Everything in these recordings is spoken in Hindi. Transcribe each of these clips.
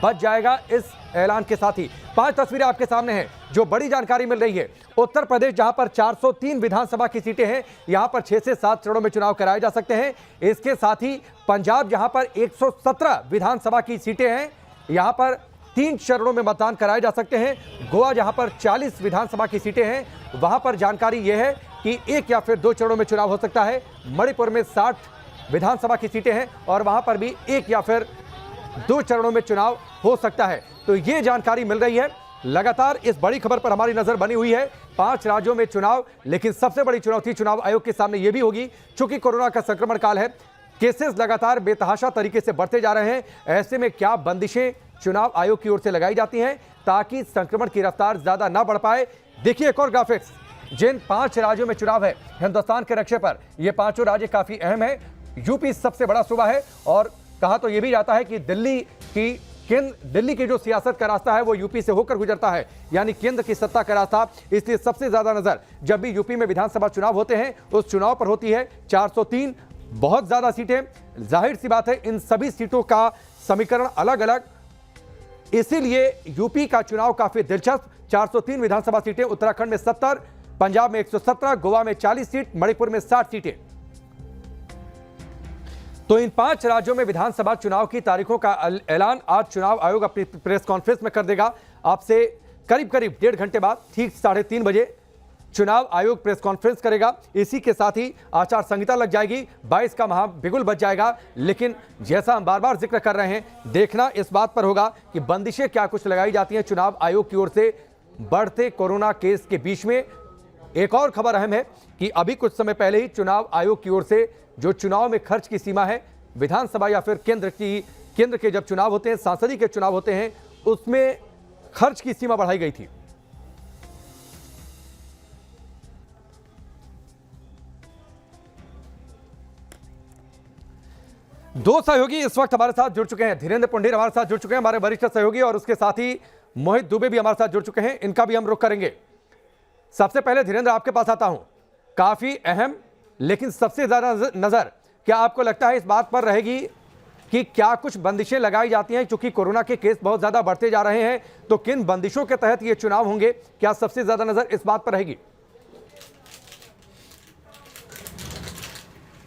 बच जाएगा इस ऐलान के साथ ही। 5 तस्वीरें आपके सामने हैं। जो बड़ी जानकारी मिल रही है, उत्तर प्रदेश जहां पर 403 विधानसभा की सीटें हैं, यहां पर 6 से 7 चरणों में चुनाव कराए जा सकते हैं। इसके साथ ही पंजाब जहां पर 117 विधानसभा की सीटें हैं, यहां पर 3 चरणों में मतदान कराए जा सकते हैं। गोवा जहां पर 40 विधानसभा की सीटें हैं, वहां पर जानकारी यह है कि 1 या फिर 2 चरणों में चुनाव हो सकता है। मणिपुर में 60 विधानसभा की सीटें हैं और वहां पर भी 1 या फिर 2 चरणों में चुनाव हो सकता है। तो ये जानकारी मिल रही है। लगातार इस बड़ी खबर पर हमारी नजर बनी हुई है। 5 राज्यों में चुनाव, लेकिन सबसे बड़ी चुनौती चुनाव आयोग के सामने यह भी होगी, चूंकि कोरोना का संक्रमण काल है, केसेस लगातार बेतहाशा तरीके से बढ़ते जा रहे हैं। ऐसे में क्या बंदिशें चुनाव आयोग की ओर से लगाई जाती हैं ताकि संक्रमण की रफ्तार ज्यादा ना बढ़ पाए। देखिए एक और ग्राफिक्स, जिन 5 राज्यों में चुनाव है हिंदुस्तान के नक्शे पर, ये 5 राज्य काफी अहम है। यूपी सबसे बड़ा सूबा है और कहा तो यह भी जाता है कि दिल्ली की जो सियासत का रास्ता है वो यूपी से होकर गुजरता है, यानी केंद्र की सत्ता का रास्ता। इसलिए सबसे ज्यादा नजर जब भी यूपी में विधानसभा चुनाव होते हैं उस चुनाव पर होती है। 403 बहुत ज्यादा सीटें, जाहिर सी बात है इन सभी सीटों का समीकरण अलग अलग, इसीलिए यूपी का चुनाव काफी दिलचस्प। 403 विधानसभा सीटें, उत्तराखंड में 70, पंजाब में 117, गोवा में 40 सीट, मणिपुर में 60 सीटें। तो इन 5 राज्यों में विधानसभा चुनाव की तारीखों का ऐलान आज चुनाव आयोग अपनी प्रेस कॉन्फ्रेंस में कर देगा। आपसे करीब 1.5 घंटे बाद ठीक 3:30 बजे चुनाव आयोग प्रेस कॉन्फ्रेंस करेगा। इसी के साथ ही आचार संहिता लग जाएगी, 22 का महाबिगुल बच जाएगा। लेकिन जैसा हम बार बार जिक्र कर रहे हैं, देखना इस बात पर होगा कि बंदिशें क्या कुछ लगाई जाती हैं चुनाव आयोग की ओर से बढ़ते कोरोना केस के बीच में। एक और खबर अहम है कि अभी कुछ समय पहले ही चुनाव आयोग की ओर से जो चुनाव में खर्च की सीमा है, विधानसभा या फिर केंद्र के जब चुनाव होते हैं, सांसदीय के चुनाव होते हैं, उसमें खर्च की सीमा बढ़ाई गई थी। दो सहयोगी इस वक्त हमारे साथ जुड़ चुके हैं। धीरेन्द्र पुंडीर हमारे साथ जुड़ चुके हैं, हमारे वरिष्ठ सहयोगी, और उसके साथ ही मोहित दुबे भी हमारे साथ जुड़ चुके हैं। इनका भी हम रुख करेंगे। सबसे पहले धीरेन्द्र आपके पास आता हूं। काफी अहम लेकिन सबसे ज्यादा नजर क्या आपको लगता है इस बात पर रहेगी कि क्या कुछ बंदिशें लगाई जाती हैं, क्योंकि कोरोना के केस बहुत ज्यादा बढ़ते जा रहे हैं, तो किन बंदिशों के तहत ये चुनाव होंगे? क्या सबसे ज्यादा नजर इस बात पर रहेगी?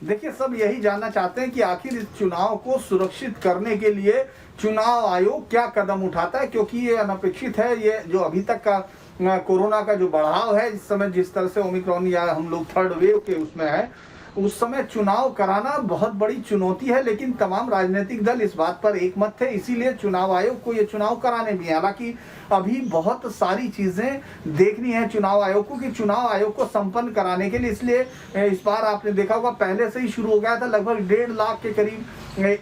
देखिए, सब यही जानना चाहते हैं कि आखिर इस चुनाव को सुरक्षित करने के लिए चुनाव आयोग क्या कदम उठाता है, क्योंकि ये अनपेक्षित है। ये जो अभी तक का कोरोना का जो बढ़ाव है, इस समय जिस तरह से ओमिक्रॉन या हम लोग 3rd वेव के उसमें है, उस समय चुनाव कराना बहुत बड़ी चुनौती है। लेकिन तमाम राजनीतिक दल इस बात पर एकमत थे, इसीलिए चुनाव आयोग को ये चुनाव कराने भी। हालांकि अभी बहुत सारी चीजें देखनी है चुनाव आयोग को कि चुनाव आयोग को संपन्न कराने के लिए, इसलिए इस बार आपने देखा होगा पहले से ही शुरू हो गया था। लगभग 1.5 लाख के करीब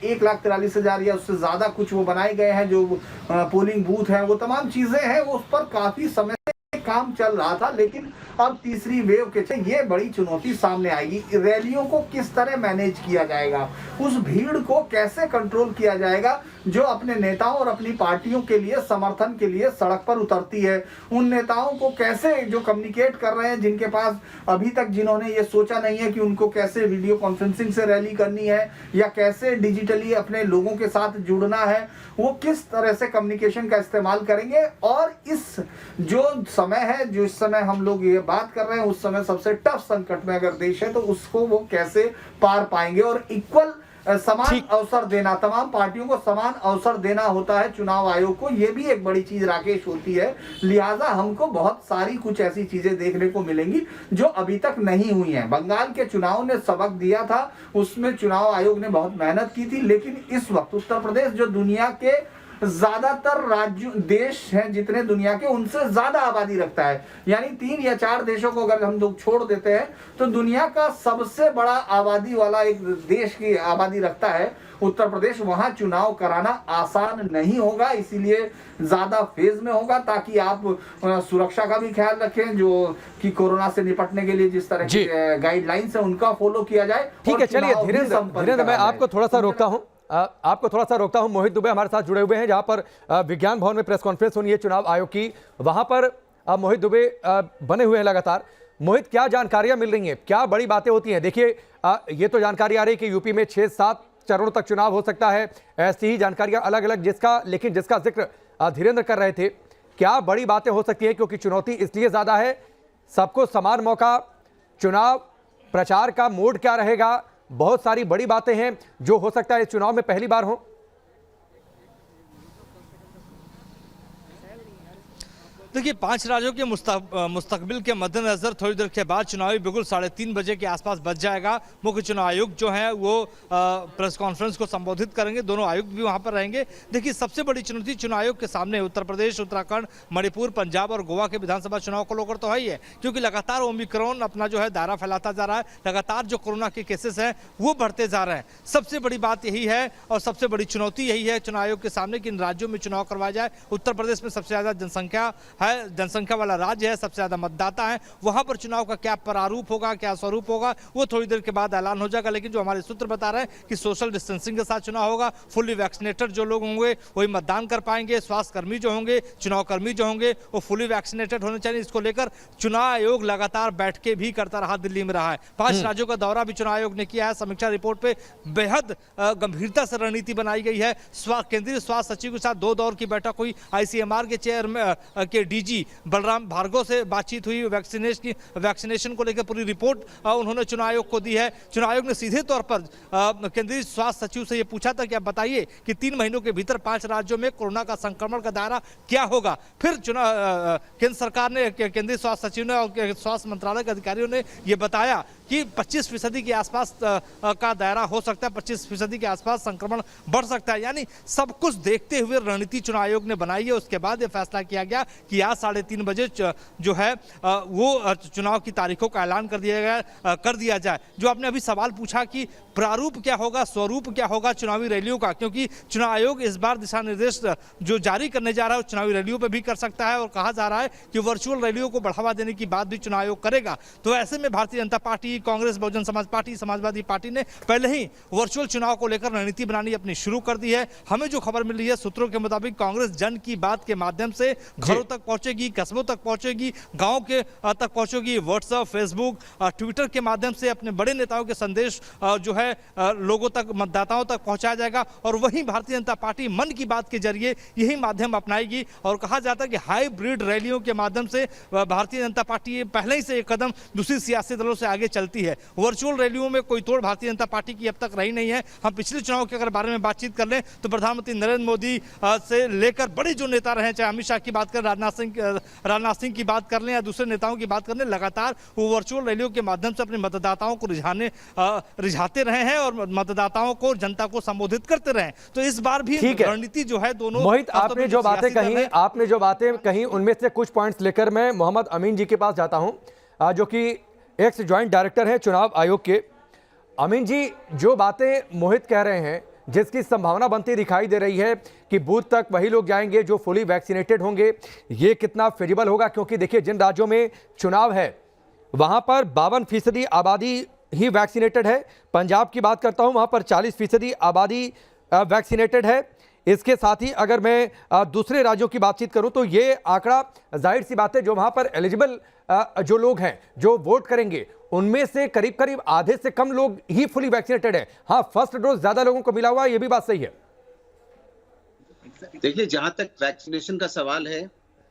1,43,000 या उससे ज्यादा कुछ वो बनाए गए हैं जो पोलिंग बूथ हैं, वो तमाम चीजें हैं, उस पर काफी समय काम चल रहा था। लेकिन अब तीसरी वेव के ये बड़ी चुनौती सामने आएगी। रैलियों को किस तरह मैनेज किया जाएगा, उस भीड़ को कैसे कंट्रोल किया जाएगा जो अपने नेताओं और अपनी पार्टियों के लिए समर्थन के लिए सड़क पर उतरती है। उन नेताओं को कैसे जो कम्युनिकेट कर रहे हैं, जिनके पास अभी तक जिन्होंने ये सोचा नहीं है कि उनको कैसे वीडियो कॉन्फ्रेंसिंग से रैली करनी है या कैसे डिजिटली अपने लोगों के साथ जुड़ना है, वो किस तरह से कम्युनिकेशन का इस्तेमाल करेंगे। और इस जो समय है, जो इस समय हम लोग ये बात कर रहे हैं, उस समय सबसे टफ संकट में अगर देश है तो उसको वो कैसे पार पाएंगे। और इक्वल समान अवसर देना, तमाम पार्टियों को समान अवसर देना होता है चुनाव आयोग को, ये भी एक बड़ी चीज राकेश होती है। लिहाजा हमको बहुत सारी कुछ ऐसी चीजें देखने को मिलेंगी जो अभी तक नहीं हुई हैं। बंगाल के चुनाव ने सबक दिया था, उसमें चुनाव आयोग ने बहुत मेहनत की थी। लेकिन इस वक्त उत्तर प्रदेश जो दुनिया के ज्यादातर राज्य देश हैं जितने दुनिया के, उनसे ज्यादा आबादी रखता है, यानी 3 या 4 देशों को अगर हम लोग छोड़ देते हैं तो दुनिया का सबसे बड़ा आबादी वाला एक देश की आबादी रखता है उत्तर प्रदेश। वहां चुनाव कराना आसान नहीं होगा, इसीलिए ज्यादा फेज में होगा ताकि आप सुरक्षा का भी ख्याल रखें, जो कि कोरोना से निपटने के लिए जिस तरह की गाइडलाइंस है उनका फॉलो किया जाए। ठीक है, चलिए धीरेन्द्र मैं आपको थोड़ा सा रोकता हूं। मोहित दुबे हमारे साथ जुड़े हुए हैं, जहां पर विज्ञान भवन में प्रेस कॉन्फ्रेंस होनी है चुनाव आयोग की, वहां पर मोहित दुबे बने हुए हैं लगातार। मोहित, क्या जानकारियां मिल रही हैं, क्या बड़ी बातें होती हैं? देखिए, ये तो जानकारी आ रही है कि यूपी में 6-7 चरणों तक चुनाव हो सकता है। ऐसी ही जानकारियां अलग अलग जिसका जिक्र धीरेन्द्र कर रहे थे। क्या बड़ी बातें हो सकती हैं, क्योंकि चुनौती इसलिए ज्यादा है, सबको समान मौका, चुनाव प्रचार का मोड क्या रहेगा, बहुत सारी बड़ी बातें हैं जो हो सकता है इस चुनाव में पहली बार हो। देखिए, 5 राज्यों के मुस्तकबिल के मद्देनजर थोड़ी देर के बाद चुनावी बिगुल 3:30 बजे के आसपास बज जाएगा। मुख्य चुनाव आयुक्त जो है वो प्रेस कॉन्फ्रेंस को संबोधित करेंगे, दोनों आयुक्त भी वहां पर रहेंगे। देखिए, सबसे बड़ी चुनौती चुनाव आयोग के सामने उत्तर प्रदेश, उत्तराखंड, मणिपुर, पंजाब और गोवा के विधानसभा चुनाव को लेकर तो है ही है, क्योंकि लगातार ओमिक्रॉन अपना जो है दायरा फैलाता जा रहा है, लगातार जो कोरोना के केसेस हैं वो बढ़ते जा रहे हैं। सबसे बड़ी बात यही है और सबसे बड़ी चुनौती यही है चुनाव आयोग के सामने कि इन राज्यों में चुनाव करवाया जाए। उत्तर प्रदेश में सबसे ज्यादा जनसंख्या वाला राज्य है, सबसे ज्यादा मतदाता है, वहां पर चुनाव का क्या प्रारूप होगा, क्या स्वरूप होगा, वो थोड़ी देर के बाद ऐलान हो जाएगा। लेकिन जो हमारे सूत्र बता रहे हैं कि सोशल डिस्टेंसिंग के साथ चुनाव होगा, फुल्ली वैक्सीनेटेड जो लोग होंगे वही मतदान कर पाएंगे, स्वास्थ्य कर्मी जो होंगे, चुनाव कर्मी जो होंगे वो फुल्ली वैक्सीनेटेड होने चाहिए। इसको लेकर चुनाव आयोग लगातार बैठ के भी करता रहा, दिल्ली में रहा है। 5 राज्यों का दौरा भी चुनाव आयोग ने किया है। समीक्षा रिपोर्ट पे बेहद गंभीरता से रणनीति बनाई गई है। केंद्रीय स्वास्थ्य सचिव के साथ 2 दौर की बैठक हुई, आईसीएमआर के चेयरमैन के डीजी बलराम भार्गव से बातचीत हुई, वैक्सीनेशन को लेकर पूरी रिपोर्ट उन्होंने चुनाव आयोग को दी है। चुनाव आयोग ने सीधे तौर पर केंद्रीय स्वास्थ्य सचिव से यह पूछा था कि आप बताइए कि 3 महीनों के भीतर 5 राज्यों में कोरोना का संक्रमण का दायरा क्या होगा। फिर केंद्र सरकार ने, केंद्रीय स्वास्थ्य सचिव ने और स्वास्थ्य मंत्रालय के अधिकारियों ने यह बताया कि 25% के आसपास का दायरा हो सकता है, 25% के आसपास संक्रमण बढ़ सकता है। यानी सब कुछ देखते हुए रणनीति चुनाव आयोग ने बनाई है। उसके बाद यह फैसला किया गया कि आज 3:30 बजे जो है वो चुनाव की तारीखों का ऐलान कर दिया जाए। जो आपने अभी सवाल पूछा कि प्रारूप क्या होगा, स्वरूप क्या होगा चुनावी रैलियों का, क्योंकि चुनाव आयोग इस बार दिशा निर्देश जो जारी करने जा रहा है वो चुनावी रैलियों पर भी कर सकता है और कहा जा रहा है कि वर्चुअल रैलियों को बढ़ावा देने की बात भी चुनाव आयोग करेगा। तो ऐसे में Bharatiya Janata party, Congress, Bahujan Samaj party, Samajwadi party ने पहले ही वर्चुअल चुनाव को लेकर रणनीति बनानी अपनी शुरू कर दी है। हमें जो खबर मिल रही है सूत्रों के मुताबिक कांग्रेस जन की बात के माध्यम से घरों तक पहुंचेगी, कस्बों तक पहुंचेगी, गांव के तक पहुंचेगी, व्हाट्सएप, फेसबुक, ट्विटर के माध्यम से अपने बड़े नेताओं के संदेश जो है लोगों तक, मतदाताओं तक पहुंचाया जाएगा। और वहीं भारतीय जनता पार्टी मन की बात के जरिए यही माध्यम अपनाएगी। और कहा जाता है कि हाइब्रिड रैलियों के माध्यम से भारतीय जनता पार्टी पहले ही से एक कदम दूसरी सियासी दलों से आगे चलती है। वर्चुअल रैलियों में कोई तोड़ भारतीय जनता पार्टी की अब तक रही नहीं है। हम पिछले चुनाव के अगर बारे में बातचीत कर लें तो प्रधानमंत्री नरेंद्र मोदी से लेकर बड़े जो नेता रहे, चाहे अमित शाह की बात करें, राजनाथ सिंह की बात कर लें या दूसरे नेताओं की बात कर लें, लगातार वो वर्चुअल रैलियों के माध्यम से अपने मतदाताओं को रिझाते रहे हैं और मतदाताओं को, जनता को संबोधित करते रहे। तो इस बार भी रणनीति जो है दोनों। मोहित, आपने जो बातें कही उनमें से कुछ पॉइंट्स लेकर मैं मोहम्मद अमीन जी के पास जाता हूं, जो कि एक्स ज्वाइंट डायरेक्टर हैं चुनाव आयोग के। अमीन जी, जो बातें मोहित कह रहे हैं, जिसकी संभावना बनती दिखाई दे रही है कि बूथ तक वही लोग जाएंगे जो फुली वैक्सीनेटेड होंगे, ये कितना फिजिबल होगा? क्योंकि देखिए, जिन राज्यों में चुनाव है वहां पर 52% आबादी ही वैक्सीनेटेड है। पंजाब की बात करता हूं, वहां पर 40% आबादी वैक्सीनेटेड है। इसके साथ ही अगर मैं दूसरे राज्यों की बातचीत करूं तो ये आंकड़ा, जाहिर सी बात है, जो वहां पर एलिजिबल जो लोग हैं जो वोट करेंगे उनमें से करीब करीब आधे से कम लोग ही फुली वैक्सीनेटेड है। हाँ, फर्स्ट डोज ज्यादा लोगों को मिला हुआ है, ये भी बात सही है। देखिए, जहां तक वैक्सीनेशन का सवाल है,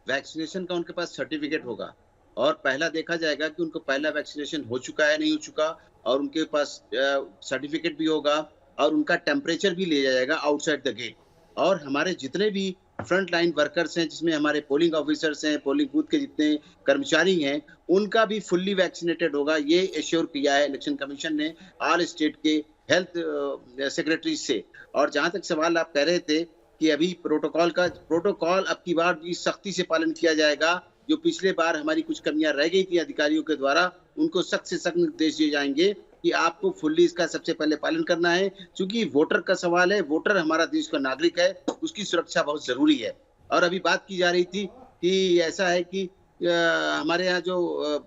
वैक्सीनेशन का उनके पास सर्टिफिकेट होगा और पहला देखा जाएगा कि उनको पहला वैक्सीनेशन हो चुका है, नहीं हो चुका, और उनके पास सर्टिफिकेट भी होगा और उनका टेम्परेचर भी ले जाएगा आउटसाइड द गेट। और हमारे जितने भी फ्रंट लाइन वर्कर्स हैं, जिसमें हमारे पोलिंग ऑफिसर्स हैं, पोलिंग बूथ के जितने कर्मचारी हैं, उनका भी फुल्ली वैक्सीनेटेड होगा। ये एश्योर किया है इलेक्शन कमीशन ने ऑल स्टेट के हेल्थ सेक्रेटरी से। और जहां तक सवाल आप कह रहे थे कि अभी प्रोटोकॉल अब की बार भी सख्ती से पालन किया जाएगा। जो पिछले बार हमारी कुछ कमियां रह गई थी अधिकारियों के द्वारा, उनको सख्त से सख्त निर्देश दिए जाएंगे कि आपको फुल्ली इसका सबसे पहले पालन करना है। क्योंकि वोटर का सवाल है, वोटर हमारा देश का नागरिक है, उसकी सुरक्षा बहुत जरूरी है। और अभी बात की जा रही थी कि ऐसा है कि हमारे यहाँ जो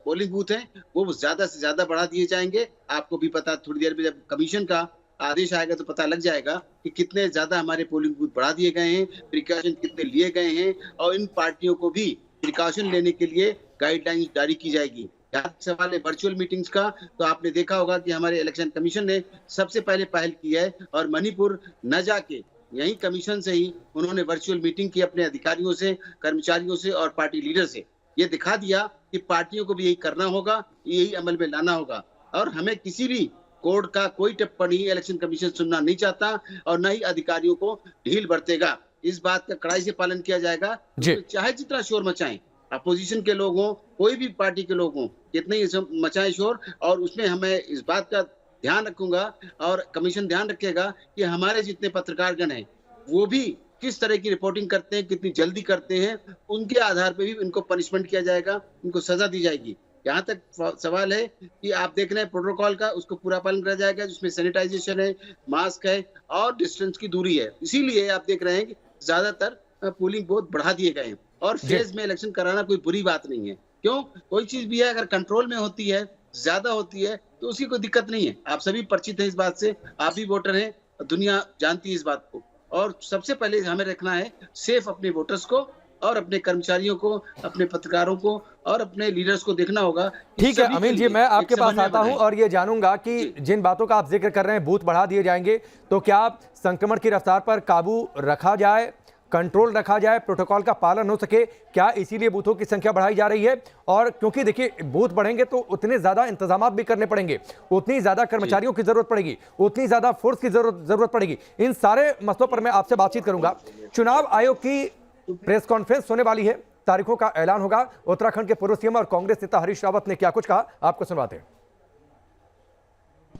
पोलिंग बूथ हैं वो ज्यादा से ज्यादा बढ़ा दिए जाएंगे। आपको भी पता, थोड़ी देर में जब कमीशन का आदेश आएगा तो पता लग जाएगा कि कितने ज्यादा हमारे पोलिंग बूथ बढ़ा दिए गए हैं, प्रिकॉशन कितने लिए गए हैं, और इन पार्टियों को भी प्रिकॉशन लेने के लिए गाइडलाइंस जारी की जाएगी। जहाँ तक सवाल है वर्चुअल मीटिंग्स का, तो आपने देखा होगा कि हमारे इलेक्शन कमीशन ने सबसे पहले पहल की है और मणिपुर न जाके यही कमीशन से ही उन्होंने वर्चुअल मीटिंग की अपने अधिकारियों से, कर्मचारियों से और पार्टी लीडर से। ये दिखा दिया कि पार्टियों को भी यही करना होगा, यही अमल में लाना होगा और हमें किसी भी कोर्ट का कोई टिप्पणी इलेक्शन कमीशन सुनना नहीं चाहता और न ही अधिकारियों को ढील बरतेगा। इस बात का कड़ाई से पालन किया जाएगा, चाहे जितना शोर मचाएं अपोजिशन के लोग हों, कोई भी पार्टी के लोग हों, कितने ही मचाएं शोर, और उसमें हमें इस बात का ध्यान रखूंगा और कमीशन ध्यान रखेगा कि हमारे जितने पत्रकारगण हैं वो भी किस तरह की रिपोर्टिंग करते हैं, कितनी जल्दी करते हैं, उनके आधार पर भी इनको पनिशमेंट किया जाएगा, उनको सजा दी जाएगी। यहाँ तक सवाल है कि आप देख रहे हैं प्रोटोकॉल का, उसको पूरा पालन करा जाएगा, जिसमें सैनिटाइजेशन है, मास्क है और डिस्टेंस की दूरी है। इसीलिए आप देख रहे हैं कि ज्यादातर पोलिंग बहुत बढ़ा दिए गए हैं और फेज में इलेक्शन कराना कोई बुरी बात नहीं है। क्यों? कोई चीज भी है अगर कंट्रोल में होती है, ज्यादा होती है, तो उसकी कोई दिक्कत नहीं है। आप सभी परिचित हैं इस बात से, आप भी वोटर हैं, दुनिया जानती है इस बात को। और सबसे पहले हमें रखना है सेफ अपने वोटर्स को और अपने कर्मचारियों को, अपने पत्रकारों को और अपने लीडर्स को देखना होगा। ठीक है अमित जी, मैं आपके पास आता हूं और ये जानूंगा कि जिन बातों का आप जिक्र कर रहे हैं, बूथ बढ़ा दिए जाएंगे, तो क्या संक्रमण की रफ्तार पर काबू रखा जाए, कंट्रोल रखा जाए, प्रोटोकॉल का पालन हो सके, क्या इसीलिए बूथों की संख्या बढ़ाई जा रही है? और क्योंकि देखिए बूथ बढ़ेंगे तो उतने ज्यादा इंतजाम भी करने पड़ेंगे, उतनी ज्यादा कर्मचारियों की जरूरत पड़ेगी, उतनी ज्यादा फोर्स की जरूरत पड़ेगी। इन सारे मसलों पर मैं आपसे बातचीत करूंगा। चुनाव आयोग की प्रेस कॉन्फ्रेंस होने वाली है, तारीखों का ऐलान होगा। उत्तराखंड के पूर्व सीएम और कांग्रेस नेता हरीश रावत ने क्या कुछ कहा, आपको सुनवाते हैं।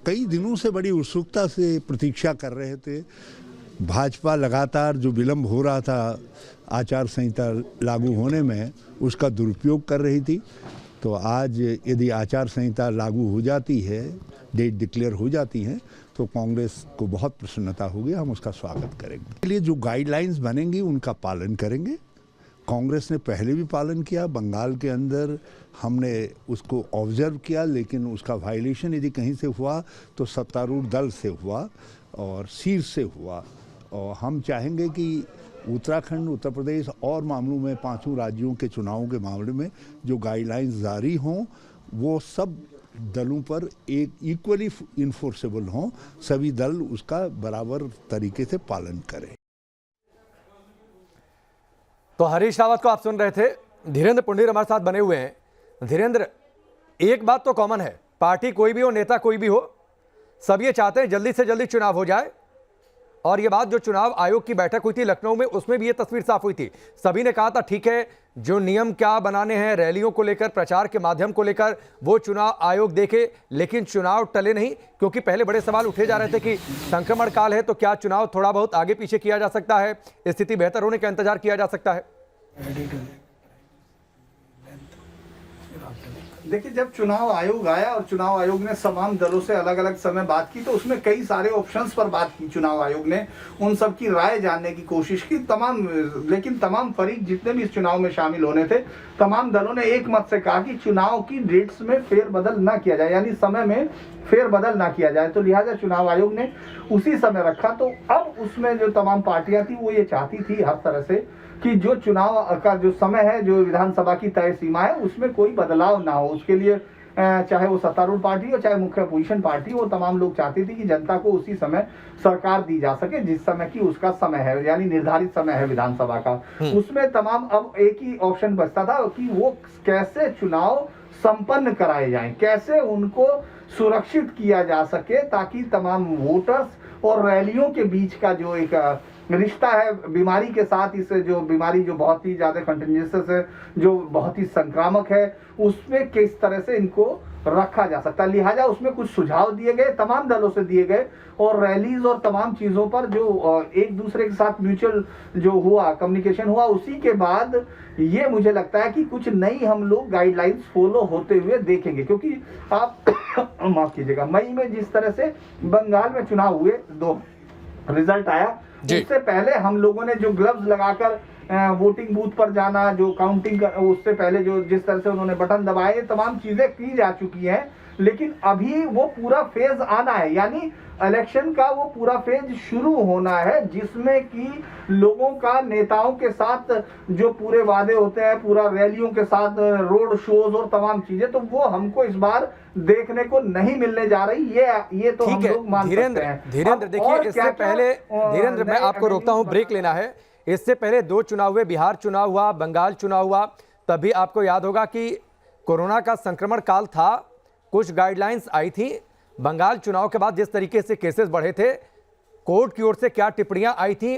कई दिनों से बड़ी उत्सुकता से प्रतीक्षा कर रहे थे। भाजपा लगातार जो विलंब हो रहा था आचार संहिता लागू होने में, उसका दुरुपयोग कर रही थी। तो आज यदि आचार संहिता लागू हो जाती है, डेट डिक्लेयर हो जाती है, तो कांग्रेस को बहुत प्रसन्नता होगी, हम उसका स्वागत करेंगे। इसके लिए जो गाइडलाइंस बनेंगी उनका पालन करेंगे। कांग्रेस ने पहले भी पालन किया, बंगाल के अंदर हमने उसको ऑब्जर्व किया, लेकिन उसका वायलेशन यदि कहीं से हुआ तो सत्तारूढ़ दल से हुआ और शीर्ष से हुआ। और हम चाहेंगे कि उत्तराखंड, उत्तर प्रदेश और मामलों में, पांचों राज्यों के चुनावों के मामले में जो गाइडलाइंस जारी हों वो सब दलों पर एक इक्वली इन्फोर्सेबल हों, सभी दल उसका बराबर तरीके से पालन करें। तो हरीश रावत को आप सुन रहे थे। धीरेन्द्र पुंडीर हमारे साथ बने हुए हैं। धीरेन्द्र, एक बात तो कॉमन है, पार्टी कोई भी हो, नेता कोई भी हो, सब ये चाहते हैं जल्दी से जल्दी चुनाव हो जाए। और ये बात जो चुनाव आयोग की बैठक हुई थी लखनऊ में, उसमें भी ये तस्वीर साफ हुई थी। सभी ने कहा था ठीक है, जो नियम क्या बनाने हैं रैलियों को लेकर, प्रचार के माध्यम को लेकर, वो चुनाव आयोग देखे, लेकिन चुनाव टले नहीं। क्योंकि पहले बड़े सवाल उठे जा रहे थे कि संक्रमण काल है तो क्या चुनाव थोड़ा बहुत आगे पीछे किया जा सकता है, स्थिति बेहतर होने का इंतजार किया जा सकता है। देखिए, जब चुनाव आयोग आया और चुनाव आयोग ने तमाम दलों से अलग अलग समय बात की, तो उसमें कई सारे ऑप्शंस पर बात की। चुनाव आयोग ने उन सब की राय जानने की कोशिश की, लेकिन तमाम फरीक जितने भी इस चुनाव में शामिल होने थे, तमाम दलों ने एक मत से कहा कि चुनाव की डेट्स में फेरबदल ना किया जाए, यानी समय में फेरबदल ना किया जाए। तो लिहाजा चुनाव आयोग ने उसी समय रखा। तो अब उसमें जो तमाम पार्टियां थी वो ये चाहती थी हर तरह से कि जो चुनाव का जो समय है, जो विधानसभा की तय सीमा है, उसमें कोई बदलाव ना हो। उसके लिए चाहे वो सत्तारूढ़ पार्टी हो, चाहे मुख्य अपोजिशन पार्टी हो, तमाम लोग चाहते थे कि जनता को उसी समय सरकार दी जा सके जिस समय की उसका समय है, यानी निर्धारित समय है विधानसभा का। उसमें तमाम अब एक ही ऑप्शन बचता था कि वो कैसे चुनाव संपन्न कराए जाएं, कैसे उनको सुरक्षित किया जा सके, ताकि तमाम वोटर्स और रैलियों के बीच का जो एक रिश्ता है बीमारी के साथ, इस जो बीमारी जो बहुत ही ज्यादा कंटेंजियस है, जो बहुत ही संक्रामक है, उसमें किस तरह से इनको रखा जा सकता है। लिहाजा उसमें कुछ सुझाव दिए गए, तमाम दलों से दिए गए, और रैलीज और तमाम चीजों पर जो एक दूसरे के साथ म्यूचुअल जो हुआ, कम्युनिकेशन हुआ, उसी के बाद ये मुझे लगता है कि कुछ नई हम लोग गाइडलाइंस फॉलो होते हुए देखेंगे। क्योंकि आप माफ कीजिएगा, मई में जिस तरह से बंगाल में चुनाव हुए, 2 रिजल्ट आया, उससे पहले हम लोगों ने जो ग्लव्स लगाकर वोटिंग बूथ पर जाना, जो काउंटिंग उससे पहले जो जिस तरह से उन्होंने बटन दबाए, तमाम चीजें की जा चुकी हैं। लेकिन अभी वो पूरा फेज आना है, यानी इलेक्शन का वो पूरा फेज शुरू होना है, जिसमें कि लोगों का नेताओं के साथ जो पूरे वादे होते हैं, पूरा रैलियों के साथ रोड शोज और तमाम चीजें, तो वो हमको इस बार देखने को नहीं मिलने जा रही। ये तो हम ठीक लोग मान है सकते हैं। धीरेन्द्र, देखिए इससे पहले धीरेन्द्र मैं आपको रोकता हूं, ब्रेक लेना है। इससे पहले 2 चुनाव हुए, बिहार चुनाव हुआ, बंगाल चुनाव हुआ, तभी आपको याद होगा कि कोरोना का संक्रमण काल था, कुछ गाइडलाइंस आई थी। बंगाल चुनाव के बाद जिस तरीके से केसेस बढ़े थे, कोर्ट की ओर से क्या टिप्पणियां आई थी,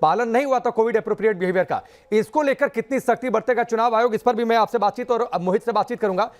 पालन नहीं हुआ था कोविड एप्रोप्रिएट बिहेवियर का, इसको लेकर कितनी सख्ती बरतेगा चुनाव आयोग, इस पर भी मैं आपसे बातचीत और मोहित से बातचीत करूंगा।